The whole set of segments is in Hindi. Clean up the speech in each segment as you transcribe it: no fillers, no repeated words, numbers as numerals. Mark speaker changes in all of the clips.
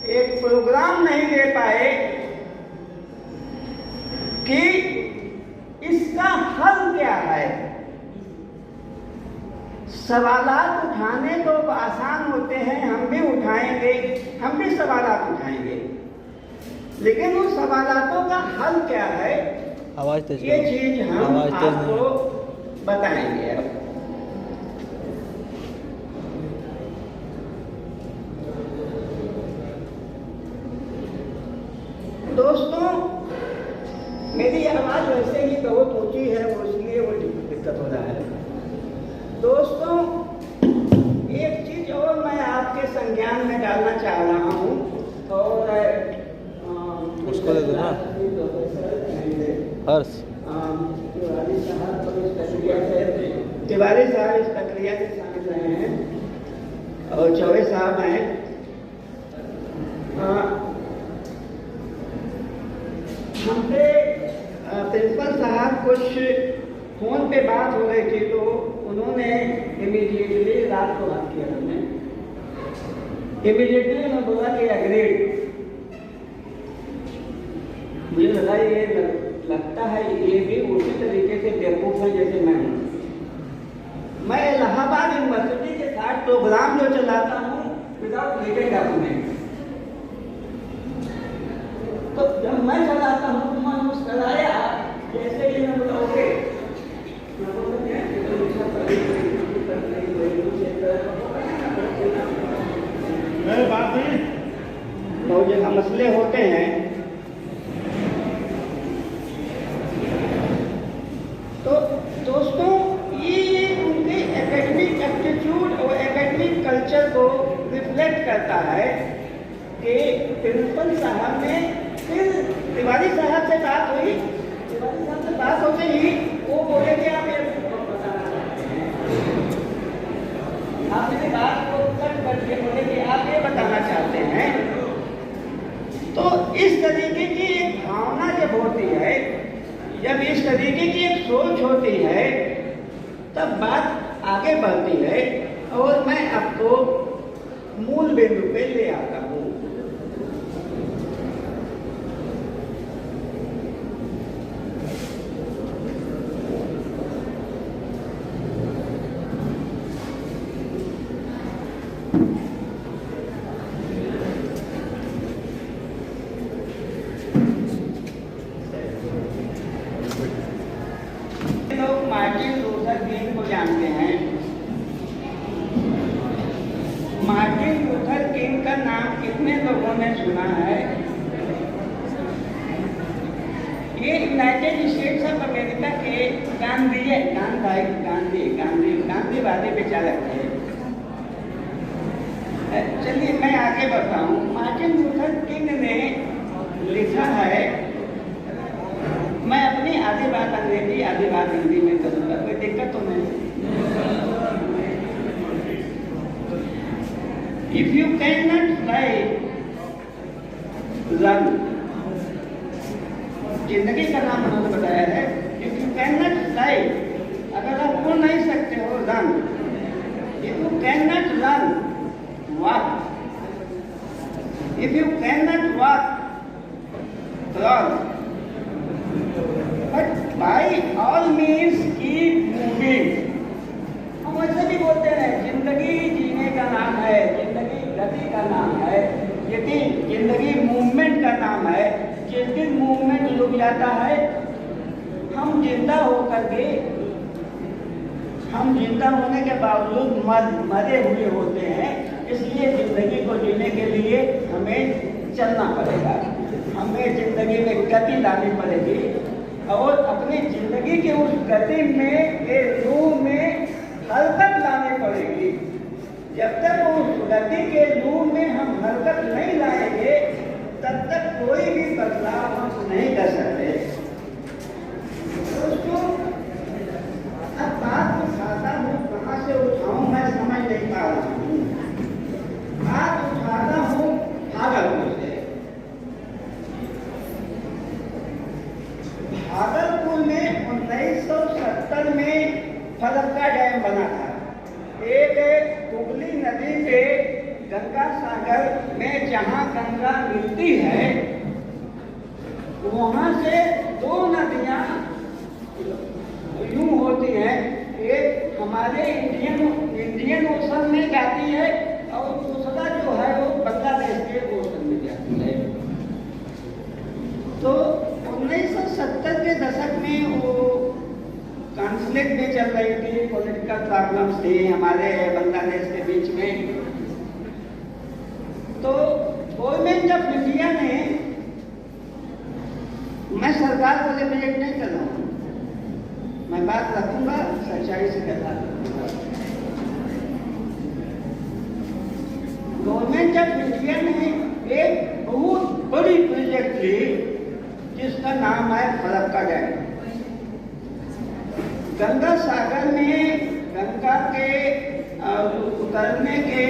Speaker 1: एक प्रोग्राम नहीं दे पाए कि इसका हल क्या है। सवालात उठाने तो आसान होते हैं, हम भी उठाएंगे, हम भी सवालात उठाएंगे, लेकिन उन सवालातों का हल क्या है, ये चीज हम आपको बताएंगे। अब दोस्तों, मेरी आवाज वैसे ही बहुत ऊंची है, वो इसलिए वो दिक्कत हो रहा है। दोस्तों, एक चीज और मैं आपके संज्ञान में डालना चाह रहा हूँ, और
Speaker 2: उसको दे दो ना हर्ष।
Speaker 1: तिवारी साहब इस प्रक्रिया से शामिल रहे हैं और चौबे साहब हैं। हमसे प्रिंसिपल साहब कुछ फोन पे बात हो रही थी, तो उन्होंने इमीडिएटली रात को बात किया, हमने इमीडिएटली उन्होंने बोला कि अग्रेड। मुझे लगा ये लगता है ये भी उसी तरीके से बेवकूफ है जैसे मैं हूँ। मैं इलाहाबाद यूनिवर्सिटी के साथ प्रोग्राम जो चलाता हूँ विदाउट लीगल डॉक्यूमेंट, तो जब मैं चलाता हूँ तो मैं मुस्कुराया जैसे कि मैं बोला ओके, बात नहीं, बहुत जगह मसले होते हैं। तो दोस्तों, ये उनके एकेडमिक एप्टीट्यूड और एकेडमिक कल्चर को रिफ्लेक्ट करता है कि प्रिंसिपल साहब ने फिर तिवारी साहब से बात हुई। तिवारी साहब से बात होते ही वो बोले कि आप ये बताना चाहते हैं, आप मेरी बात को कट करके बोले कि आप ये बताना चाहते हैं। तो इस तरीके की एक भावना जब होती है, जब इस तरीके की एक सोच होती है, तब बात आगे बढ़ती है और मैं आपको मूल बिंदु पे ले आता हूँ। मार्टिन लूथर किंग को जानते हैं। मार्टिन लूथर किंग का नाम कितने लोगों ने सुना है? ये यूनाइटेड स्टेट्स ऑफ अमेरिका के गांधीवादी विचारक थे। चलिए मैं आगे बढ़ता हूँ। मार्टिन लूथर किंग ने लिखा है, मैं अपनी आधी बात अंग्रेजी आधी बात हिंदी में करूँगा, कोई दिक्कत तो नहीं। If you can not fly run, जिंदगी का नाम उन्होंने बताया है। If you can not fly, अगर आप उड़ नहीं सकते हो, run. If you can not run, walk. If you can not walk, crawl. But by all means keep moving। हम ऐसे भी बोलते हैं जिंदगी जीने का नाम है, जिंदगी गति का नाम है, यदि जिंदगी मूवमेंट का नाम है। जिस दिन मूवमेंट रुक जाता है, हम जिंदा होने के बावजूद मरे हुए होते हैं। इसलिए जिंदगी को जीने के लिए हमें चलना पड़ेगा, हमें जिंदगी में गति लानी पड़ेगी और अपनी जिंदगी के उस गति में, के लूप में हरकत लानी पड़ेगी। जब तक उस गति के लूप में हम हरकत नहीं लाएंगे, तब तक कोई भी बदलाव हम नहीं कर सकते। दोस्तों, अब बात उठाता हूँ, कहाँ से उठाऊँ मैं समझ नहीं पा रहा हूँ। बात उठाता हूँ भागलपुर से। भागलपुर में 1970 में फलक्का डैम बना था। एक हुगली नदी पे गंगा सागर जहाँ गंगा मिलती है वहाँ से दो नदियाँ यूं होती हैं, एक हमारे इंडियन ओशन में जाती है और दूसरा जो है वो बांग्लादेश के ओशन में जाती है। तो 1970 के दशक में वो कॉन्फ्लिक्ट में चल रही थी, पॉलिटिकल प्रॉब्लम्स थी हमारे बांग्लादेश के बीच में। तो गवर्नमेंट ऑफ इंडिया ने, मैं सरकार को रिप्रेजेंट नहीं कर रहा हूँ, मैं बात रखूंगा सच्चाई से कहता हूँ। गवर्नमेंट ऑफ इंडिया ने एक बहुत बड़ी प्रोजेक्ट ली जिसका नाम है फरक्का डैम। गंगा सागर में गंगा के उतरने के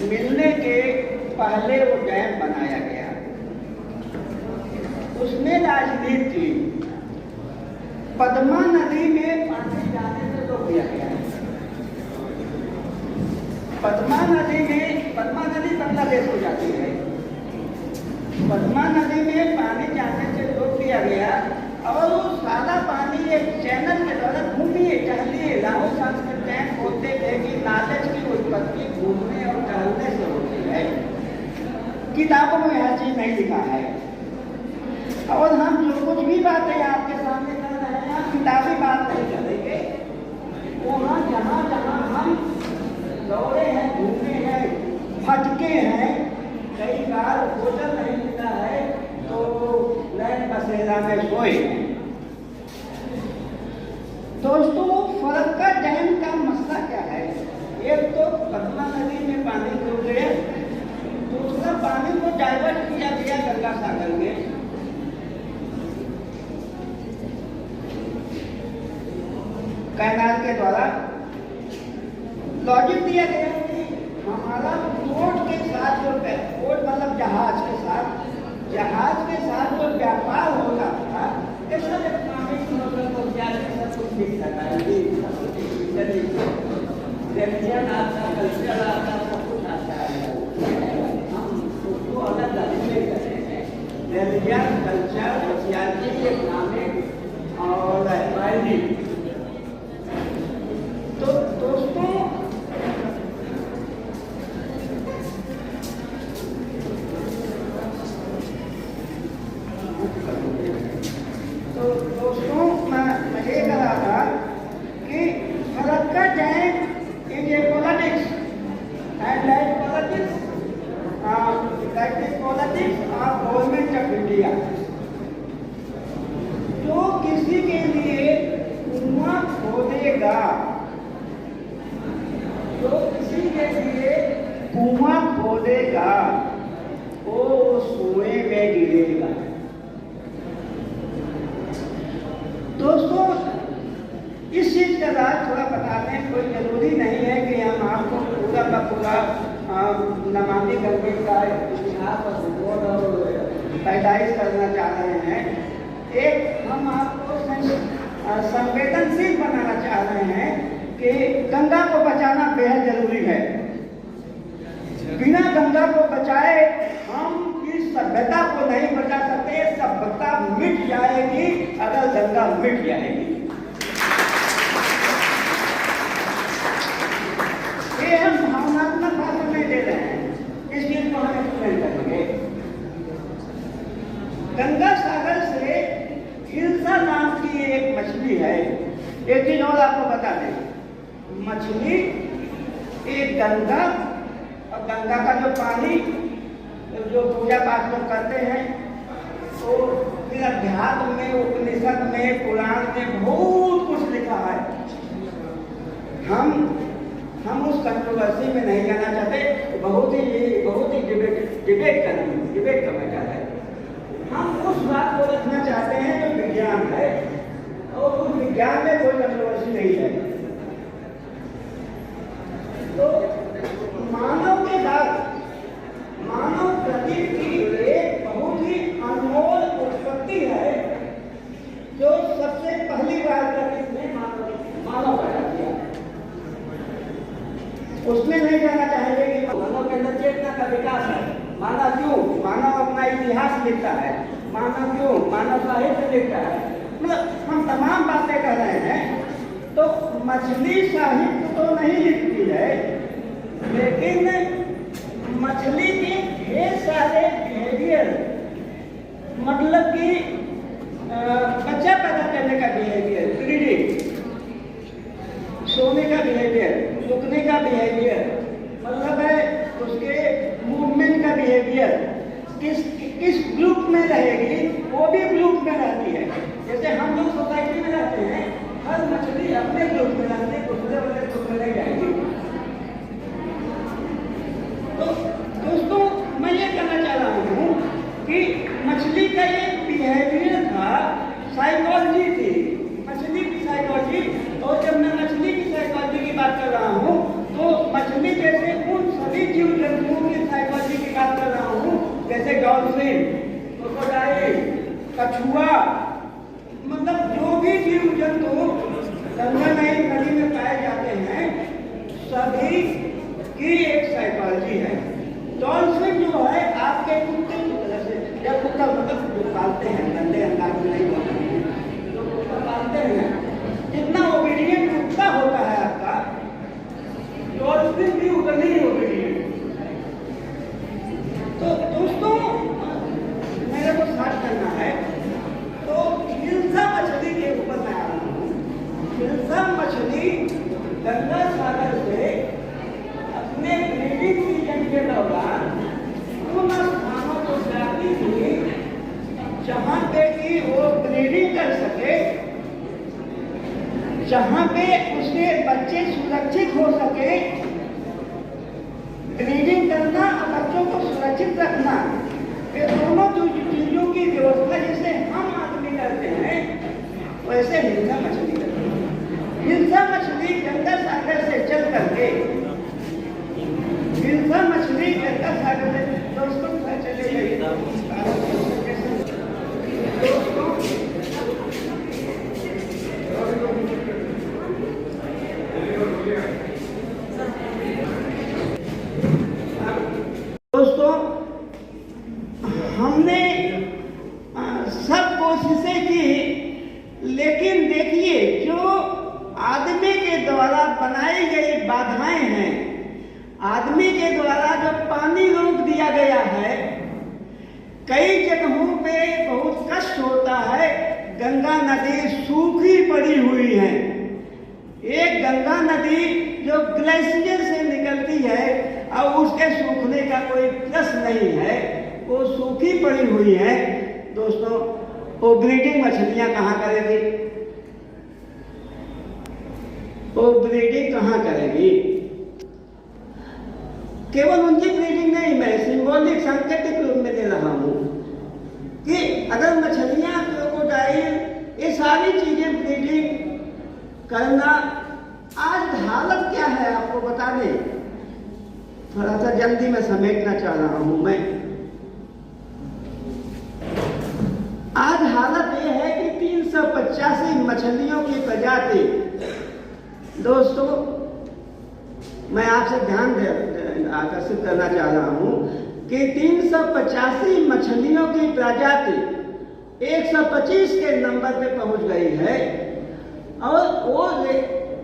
Speaker 1: मिलने के पहले वो डैम बनाया गया। उसमें राजनीति थी, पद्मा नदी में पानी जाने से रोक दिया गया। पद्मा नदी बांग्लादेश को जाती है, पद्मा नदी में पानी जाने से रोक दिया गया और वो सारा पानी एक चैनल के द्वारा घूमिए टहलिए। राहुल सांस्कृतिक बोलते थे कि नॉलेज की उत्पत्ति घूमने और टहलने से होती है। किताबों में यह चीज नहीं लिखा है और हम जो कुछ भी बातें आपके सामने कर रहे हैं किताबी बात नहीं करेंगे। वहाँ जहाँ जहाँ हम दौड़े हैं, घूमे हैं, भटके हैं, कई बार भोजन नहीं मिला है तो लैंड बसेरा में सोए। दोस्तों, फरक्का डैम का मसला क्या है? एक तो पद्मा नदी में पानी रुक गया, दूसरा पानी को डाइवर्ट किया गया गंगा सागर में। कैनाल के द्वारा लॉजिक दिया गया कि हमारा बोट के साथ जो बोट मतलब जहाज के साथ जो व्यापार होता था, ये सब इकोनॉमिक सब कुछ ठीक लगा है, रिलीजन आता, कल्चर आता, सब कुछ आता है। हम उसको अलग तरीके करते हैं, रिलीजन, कल्चर, सोशियोलॉजी, इकोनॉमिक और एनवायरमेंट। तो दोस्तों, मैं ये कह रहा था कि Farakka dam is a politics and like politics of government of India. जो किसी के लिए कुआं खोदेगा, जो किसी के लिए कुआं खोदेगा वो कुएं में गिरेगा। दोस्तों, इस चीज का राज थोड़ा बता दें। कोई जरूरी नहीं है कि हम आपको पूरा का पूरा नमामि गंगे का इतिहास और रिपोर्ट और पैदाइश करना चाह रहे हैं। एक हम आपको संवेदनशील बनाना चाह रहे हैं कि गंगा को बचाना बेहद जरूरी है। बिना गंगा को बचाए हम इस सभ्यता को नहीं बचा सकते। सभ्यता मिट जाएगी अगर गंगा मिट जाएगी। ये हम भावनात्मक भाषण नहीं दे रहे हैं, इस चीज को हम एक्सप्लेन करेंगे। गंगा सागर से हिल्सा नाम की एक मछली है। एक चीज और आपको बता दें, मछली एक गंगा और गंगा का जो पानी जो पूजा पाठ लोग करते हैं, तो फिर अध्यात्म में, उपनिषद में, पुराण में बहुत कुछ लिखा है। हम उस कंट्रोवर्सी में नहीं जाना चाहते। बहुत ही डिबेट करना चाहते हैं। हम उस बात को रखना चाहते हैं जो विज्ञान है और उस विज्ञान में कोई कंट्रोवर्सी नहीं है। तो मानव के साथ मानव प्रकृति की एक बहुत ही अनमोल उत्पत्ति है जो सबसे पहली बार प्रकृति ने मानव पैदा किया। उसमें नहीं जाना चाहेंगे कि मानव के अंदर चेतना का विकास लिखता है, मानव क्यों, मानव साहित्य लिखता है, मतलब हम तमाम बातें कर रहे हैं। तो मछली साहित्य तो नहीं लिखती है, लेकिन मछली के ढेर सारे बिहेवियर, मतलब कि बच्चा पैदा करने का बिहेवियर, ब्रीडिंग, सोने का बिहेवियर, रुकने का बिहेवियर, मतलब है उसके मूवमेंट का बिहेवियर, किस ग्रुप में रहेगी, वो भी ग्रुप में रहती है। जैसे हम लोग सोसाइटी में रहते हैं, हर मछली अपने ग्रुप में रहती है, दूसरे वाले ग्रुप में नहीं जाएगी। तो दोस्तों मैं ये कहना चाह रहा हूँ कि मछली का ये बिहेवियर था, साइकोलॉजी थी, मछली की साइकोलॉजी। और जब मैं मछली की साइकोलॉजी की बात कर रहा हूँ तो मछली जैसे उन सभी जीव जंतुओं की साइकोलॉजी की बात कर रहा हूँ, जैसे डॉल्फिन, क्रोकोडाइल, कछुआ, मतलब जो भी जीव जंतु गंगा नदी में पाए जाते हैं, सभी की एक साइकोलॉजी है। डॉल्फिन जो है आपके कुत्ते की तरह से, या कुत्ता मतलब जो पालते हैं, गंदे अंदाज में नहीं होते हैं, जो कुत्ता पालते हैं, जितना ओबीडियंट कुत्ता होता है आपका, डॉल्फिन भी उतना ही ओबीडियंट। तो दोस्तों मेरे को साथ करना है, तो हिल्सा मछली के ऊपर मैं आ रहा हूँ। हिल्सा मछली गंगा सागर से अपने ब्रीडिंग सीजन के दौरान उन स्थानों को जाती थी जहाँ पे कि वो ब्रीडिंग कर सके, जहाँ पे उसके बच्चे सुरक्षित हो सके। ब्रीडिंग करना और बच्चों को सुरक्षित रखना, ये दोनों चीजों की व्यवस्था जैसे हम आदमी करते हैं, वैसे हिल्सा मछली करते हैं। हिल्सा मछली गंगा सागर से चल करके, हिल्सा मछली गंगा सागर से, दोस्तों चले जाइए दोस्तों, हमने सब कोशिशें की, लेकिन देखिए जो आदमी के द्वारा बनाई गई बाधाएं हैं, आदमी के द्वारा जो पानी रोक दिया गया है, कई जगहों पे बहुत कष्ट होता है। गंगा नदी सूखी पड़ी हुई है। एक गंगा नदी जो ग्लेशियर से निकलती है और उसके सूखने का कोई प्रश्न नहीं है, वो सूखी पड़ी हुई है। दोस्तों वो ब्रीडिंग मछलियां कहाँ करेगी, वो ब्रीडिंग कहाँ करेगी? केवल उनकी ब्रीडिंग नहीं, मैं सिंबॉलिक सांकेतिक रूप में दे रहा हूँ कि अगर मछलियां, क्रोकोडाइल, ये सारी चीजें ब्रीडिंग करना, आज हालत क्या है आपको बता दें, थोड़ा सा जल्दी में समेटना चाह रहा हूं मैं। आज हालत ये है कि 385 मछलियों की प्रजाति, दोस्तों मैं आपसे ध्यान आकर्षित करना चाह रहा हूं कि 385 मछलियों की प्रजाति 125 के नंबर पे पहुंच गई है। और वो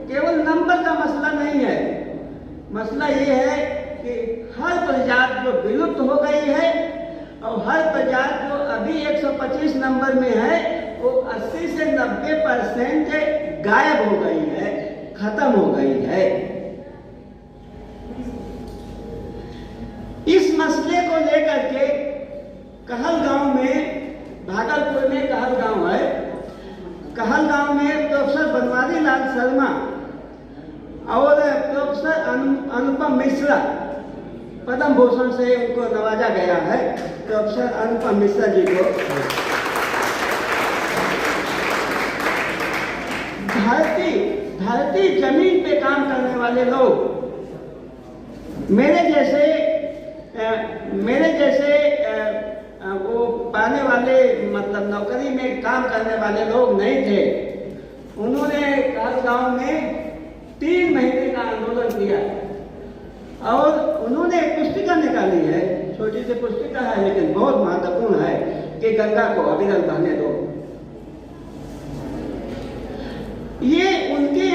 Speaker 1: केवल नंबर का मसला नहीं है, मसला ये है कि हर प्रजाति जो विलुप्त हो गई है और हर प्रजाति जो अभी 125 नंबर में है, वो 80 से 90% गायब हो गई है, खत्म हो गई है। इस मसले को लेकर के कहलगांव में, भागलपुर में कहलगांव है, कहलगांव में प्रोफेसर बनवारी लाल शर्मा और प्रोफेसर अनुपम मिश्रा, पद्म भूषण से उनको नवाजा गया है, प्रोफेसर अनुपम मिश्रा जी को। धरती जमीन पे काम करने वाले लोग, मेरे जैसे वो पाने वाले, मतलब नौकरी में काम करने वाले लोग नहीं थे। उन्होंने कहलगांव में 3 महीने का आंदोलन किया और उन्होंने एक पुस्तिका निकाली है, छोटी से पुष्टि है, लेकिन बहुत महत्वपूर्ण है कि गंगा को अविरल बहने दो। ये उनकी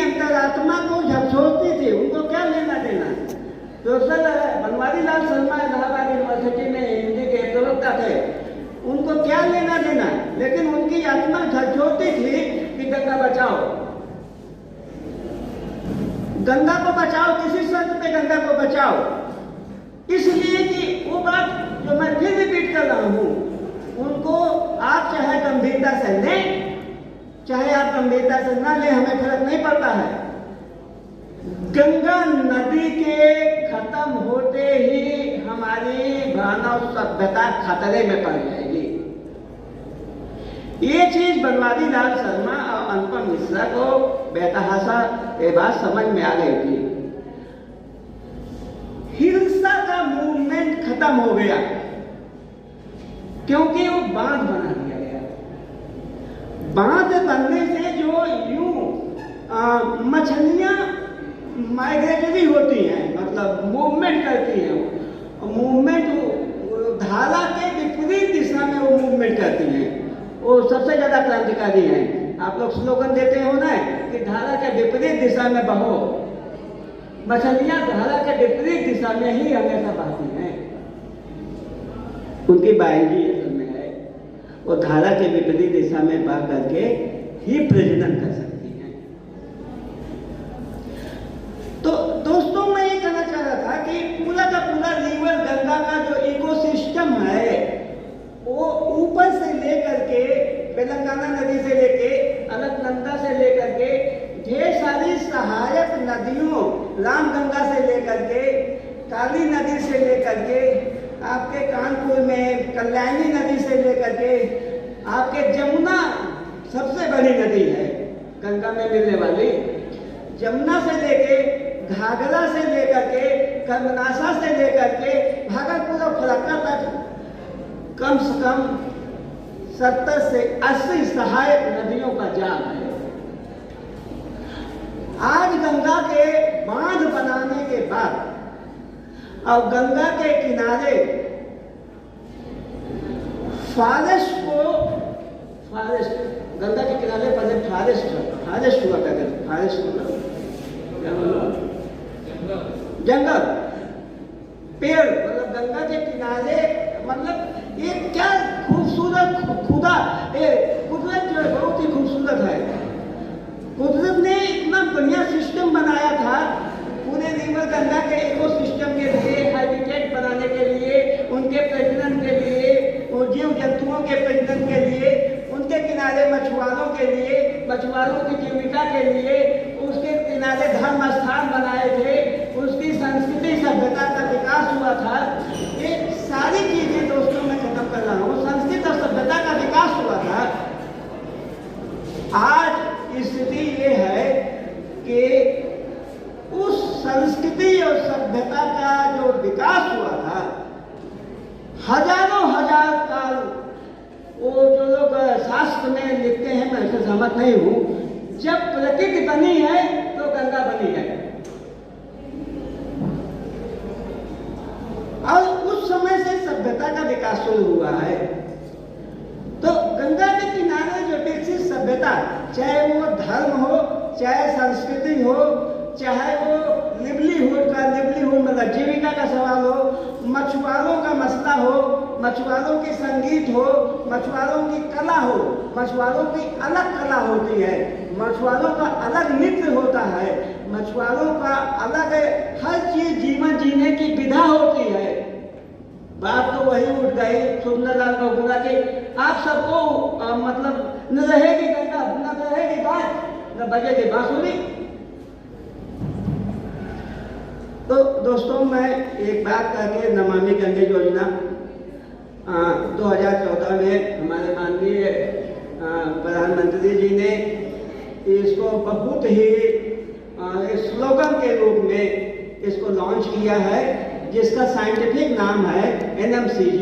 Speaker 1: अंतरात्मा को झकझोरती थी, उनको क्या लेना देना। प्रोफेसर बनवारी लाल शर्मा इलाहाबाद यूनिवर्सिटी में हिंदी के प्रवक्ता थे, उनको क्या लेना देना, लेकिन उनकी आत्मा झकझोरती थी कि गंगा बचाओ, गंगा को बचाओ, किसी शर्त पे गंगा को बचाओ। इसलिए कि वो बात जो मैं फिर रिपीट कर रहा हूं, उनको आप चाहे गंभीरता से लें, चाहे आप गंभीरता से ना लें, हमें फर्क नहीं पड़ता है। गंगा नदी के खत्म होते ही हमारी मानव सभ्यता खतरे में पड़ जाएगी। ये चीज बनवारी लाल शर्मा और अनुपम मिश्रा को बेतहासा ये बात समझ में आ गई थी। हिंसा का मूवमेंट खत्म हो गया क्योंकि वो बांध बना दिया गया। बांध बनने से जो यूं मछलियां माइग्रेटरी होती हैं, मतलब मूवमेंट करती हैं, मूवमेंट धारा के विपरीत दिशा में वो मूवमेंट करती हैं, वो सबसे ज्यादा क्रांतिकारी हैं। आप लोग स्लोगन देते हो ना कि धारा के विपरीत दिशा में बहो, मछलियां धारा के विपरीत दिशा में ही हमेशा बहती हैं। उनकी बायोलॉजी असल में है, वो धारा के विपरीत दिशा में बह करके ही प्रजनन कर सकती हैं। तो दोस्तों, मैं ये कहना चाह रहा था कि पूरा का पूरा रिवर गंगा का जो इकोसिस्टम है, वो ऊपर से लेकर के तेलंगाना नदी से लेके अलकनंदा से लेकर के ढेर सारी सहायक नदियों, रामगंगा से लेकर के काली नदी से लेकर के आपके कानपुर में कल्याणी नदी से लेकर के आपके जमुना सबसे बड़ी नदी है गंगा में मिलने वाली, जमुना से लेके घाघरा से लेकर के कर्मनाशा से लेकर के भागलपुर और फरक्का तक कम से कम 70 से 80 सहायक नदियों का जाल है। आज गंगा के बांध बनाने के बाद और गंगा के किनारे फॉरेस्ट गंगा के किनारे पहले फॉरेस्ट हुआ करते, फॉरेस्ट क्या मतलब जंगल, पेड़, मतलब गंगा के किनारे, मतलब ये क्या खूबसूरत खुदा, कुदरत जो है बहुत ही खूबसूरत है। कुदरत ने इतना बढ़िया सिस्टम बनाया था पूरे रिवर गंगा के इकोसिस्टम के लिए, हैबिटेट बनाने के लिए, उनके प्रजनन के लिए, जीव जंतुओं के प्रजनन के लिए, उनके किनारे मछुआरों के लिए, मछुआरों की जीविका के लिए, उसके किनारे धर्म स्थान बनाए थे, उसकी संस्कृति सभ्यता का विकास हुआ था। ये सारी चीजें दोस्तों मैं खत्म कर रहा हूँ, संस्कृति और सभ्यता का विकास हुआ था। आज स्थिति ये है कि उस संस्कृति और सभ्यता का जो विकास हुआ था, हजारों हजार साल, वो जो लोग शास्त्र में लिखते हैं, मैं इससे सहमत नहीं हूं, जब प्रकृति बनी है तो गंगा बनी है, और उस समय से सभ्यता का विकास शुरू हुआ है। तो गंगा के किनारे जो विकसित सभ्यता, चाहे वो धर्म हो, चाहे संस्कृति हो, चाहे वो लिवलीहुड मतलब जीविका का सवाल हो, मछुआरों का मसला हो, मछुआरों की संगीत हो, मछुआरों की कला हो, मछुआरों की अलग कला होती है, मछुआरों का अलग नृत्य होता है, मछुआरों का अलग हर चीज जीवन जीने की विधा होती है। बात तो वही उठ गई सुंदरलाल बहुगुणा की, आप सबको मतलब न रहेगी गंगा, न रहेगी बात, न बजेगी बांसुरी। तो दोस्तों, मैं एक बात करके नमामि गंगे योजना 2014 में हमारे माननीय प्रधानमंत्री जी ने इसको बहुत ही स्लोगन के रूप में इसको लॉन्च किया है, जिसका साइंटिफिक नाम है NMCG,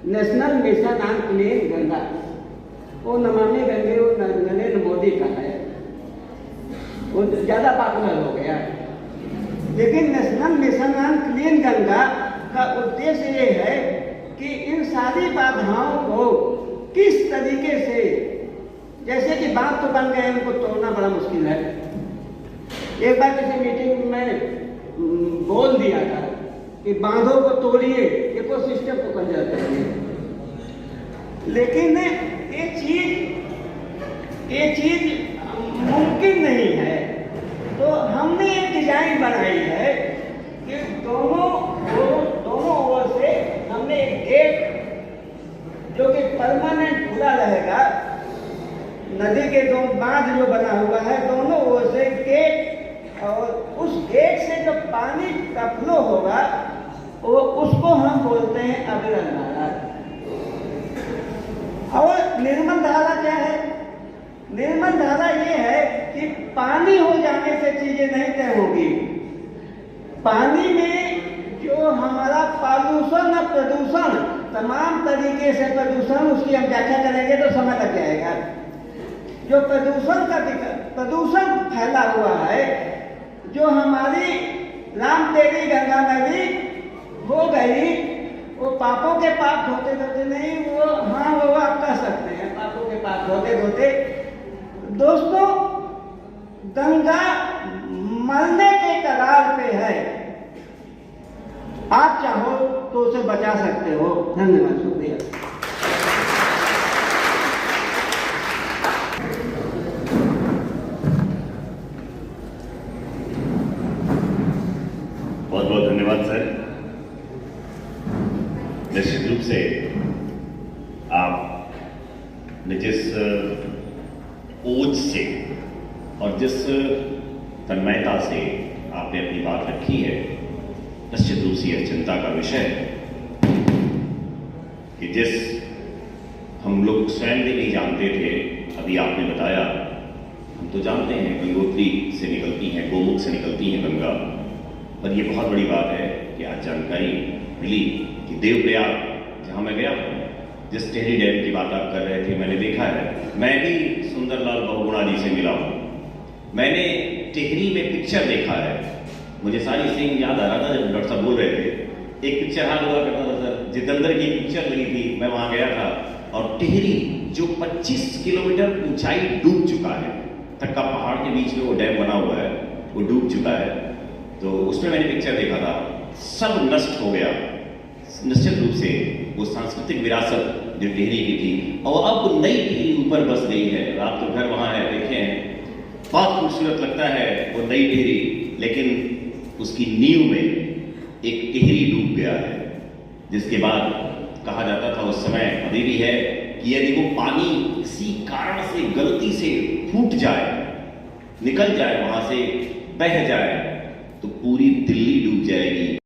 Speaker 1: national mission on clean Ganga. वो नमामि गंगे वो नरेंद्र मोदी का है, वो ज्यादा पॉपुलर हो गया, लेकिन national mission on clean Ganga का उद्देश्य ये है कि इन सारी बाधाओं को किस तरीके से, जैसे कि बात तो बन गए, उनको तोड़ना बड़ा मुश्किल है। एक बार किसी मीटिंग में बोल दिया था कि बांधों को तोड़िए, इकोसिस्टम को कंजर्व करिए, लेकिन ये चीज मुमकिन नहीं है। तो हमने एक डिजाइन बनाई है कि दोनों ओर से हमने एक गेट जो कि परमानेंट खुला रहेगा, नदी के दो बांध जो बना हुआ है दोनों ओर से गेट, और उस गेट से जो पानी का फ्लो होगा वो उसको हम बोलते हैं अविरल धारा। और निर्मल धारा क्या है? निर्मल धारा ये है कि पानी हो जाने से चीजें नहीं तय होगी। पानी में जो हमारा पॉल्यूशन और प्रदूषण, तमाम तरीके से प्रदूषण, उसकी हम व्याख्या करेंगे तो समय लग जाएगा। जो प्रदूषण फैला हुआ है, जो हमारी राम तेरी गंगा नदी हो गई, वो पापों के पाप धोते धोते नहीं, वो आप कह सकते हैं पापों के पाप धोते धोते। दोस्तों, गंगा मरने के कगार पे है, आप चाहो तो उसे बचा सकते हो। धन्यवाद, शुक्रिया।
Speaker 3: बहुत बहुत धन्यवाद सर। निश्चित रूप से आपने जिस ओज से और जिस तन्मयता से आपने अपनी बात रखी है, निश्चित रूप से यह चिंता का विषय है कि जिस हम लोग स्वयं भी नहीं जानते थे, अभी आपने बताया, हम तो जानते हैं गंगोत्री से निकलती हैं, गोमुख से निकलती हैं गंगा, पर यह बहुत बड़ी बात है कि आज जानकारी मिली कि देवप्रयाग, जहाँ मैं गया हूँ, जिस टेहरी डैम की बात आप कर रहे थे, मैंने देखा है। मैं भी सुंदरलाल बहुगुणा जी से मिला हूँ। मैंने टेहरी में पिक्चर देखा है, मुझे सारी सीन याद आ रहा था जब डॉक्टर साहब बोल रहे थे। एक पिक्चर हाथ हुआ करता था सर, जितेंद्र की पिक्चर लगी थी, मैं वहाँ गया था, और टेहरी जो 25 किलोमीटर ऊंचाई डूब चुका है, तक का पहाड़ के बीच में वो डैम बना हुआ है, वो डूब चुका है। तो उसमें मैंने पिक्चर देखा था, सब नष्ट हो गया। निश्चित रूप से वो सांस्कृतिक विरासत जो टेहरी की थी, और अब नई टेहरी ऊपर बस गई है। आप तो घर वहाँ है, देखे हैं, बहुत खूबसूरत लगता है वो नई टेहरी, लेकिन उसकी नींव में एक टेहरी डूब गया है, जिसके बाद कहा जाता था उस समय, अभी भी है, कि यदि वो पानी किसी कारण से गलती से फूट जाए, निकल जाए वहां से, बह जाए, तो पूरी दिल्ली डूब जाएगी।